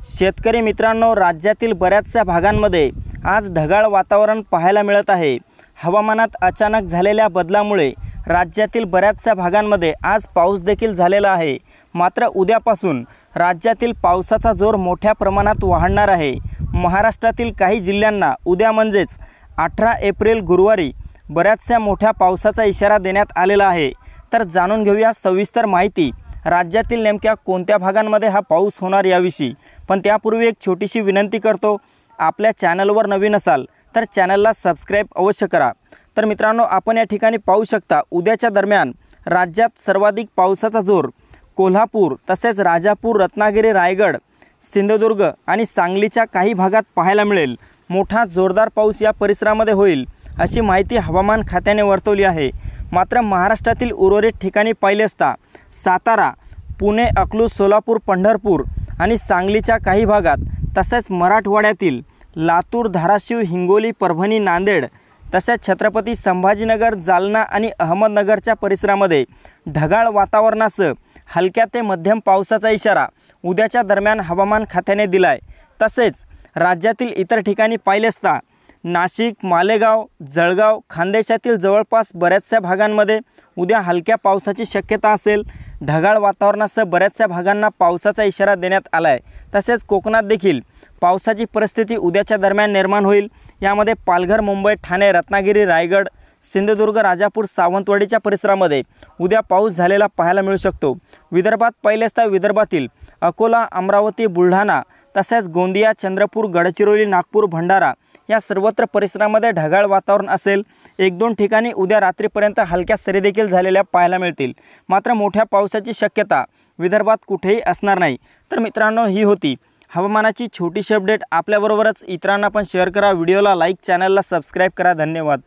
शेतकरी मित्रांनो, राज्यातील बऱ्याचशा भागांमध्ये आज ढगाळ वातावरण पाहायला मिळत आहे। हवामानात अचानक झालेल्या बदलामुळे राज्यातील बऱ्याचशा भागांमध्ये आज पाऊस देखील झालेला आहे। मात्र उद्यापासून राज्यातील पावसाचा जोर मोठ्या प्रमाणात वाढणार आहे। महाराष्ट्रातील काही जिल्ह्यांना उद्या म्हणजेच 18 एप्रिल गुरुवारी बऱ्याचशा मोठ्या पावसाचा इशारा देण्यात आलेला आहे। तर जाणून घेऊया सविस्तर माहिती राज्यातील नेमक्या कोणत्या भागांमध्ये हा पाऊस होणार याविषयी। पण त्यापूर्वी एक छोटीशी विनंती करतो, आपल्या चॅनलवर नवीन असाल तर चॅनलला सबस्क्राइब अवश्य करा। तर मित्रांनो, आपण या ठिकाणी पाहू शकता उद्याच्या दरम्यान राज्यात सर्वाधिक पावसाचा जोर कोल्हापूर तसेच राजापूर, रत्नागिरी, रायगड, सिंधुदुर्ग आणि सांगलीच्या काही भागात पाहायला मिळेल। मोठा जोरदार पाऊस या परिसरामध्ये होईल अशी माहिती हवामान खात्याने वर्तवली आहे। मात्र महाराष्ट्रातील उर्वरित ठिकाणी पाहिले असता सातारा, पुणे, अकलूज, सोलापूर, पंढरपूर आणि सांगलीच्या काही भागात तसेच मराठवाड्यातील लातूर, धाराशिव, हिंगोली, परभणी, नांदेड तसेच छत्रपती संभाजीनगर, जालना आणि अहमदनगरच्या परिसरामध्ये ढगाळ वातावरणासह हलक्या ते मध्यम पावसाचा इशारा उद्याच्या दरम्यान हवामान खात्याने दिलाय। तसेच राज्यातील इतर ठिकाणी पाहिले असता नाशिक, मालेगाव, जळगाव, खानदेशातील जवळपास बऱ्याचशा भागांमध्ये उद्या हलक्या पावसाची शक्यता असेल। ढगाळ वातावरणासह बऱ्याचशा भागांना पावसाचा इशारा देण्यात आला आहे। तसेच कोकणात देखील पावसाची परिस्थिती उद्याच्या दरम्यान निर्माण होईल। यामध्ये पालघर, मुंबई, ठाणे, रत्नागिरी, रायगड, सिंधुदुर्ग, राजापूर, सावंतवाडीच्या परिसरामध्ये उद्या पाऊस झालेला पाहायला मिळू शकतो। विदर्भात पाहिले असता विदर्भातील अकोला, अमरावती, बुलढाणा तसेच गोंदिया, चंद्रपूर, गडचिरोली, नागपूर, भंडारा या सर्वत्र परिसरामध्ये ढगाळ वातावरण असेल। 1-2 ठिकाणी उद्या रात्रीपर्यंत हलक्या सरी देखील झालेल्या पाहायला मिळतील। मात्र मोठ्या पावसाची शक्यता विदर्भात कुठेही असणार नाही। तर मित्रांनो, ही होती हवामानाची छोटीशी अपडेट। आपल्याबरोबरच इतरांना पण शेअर करा, व्हिडिओला लाईक, चॅनलला सबस्क्राइब करा। धन्यवाद।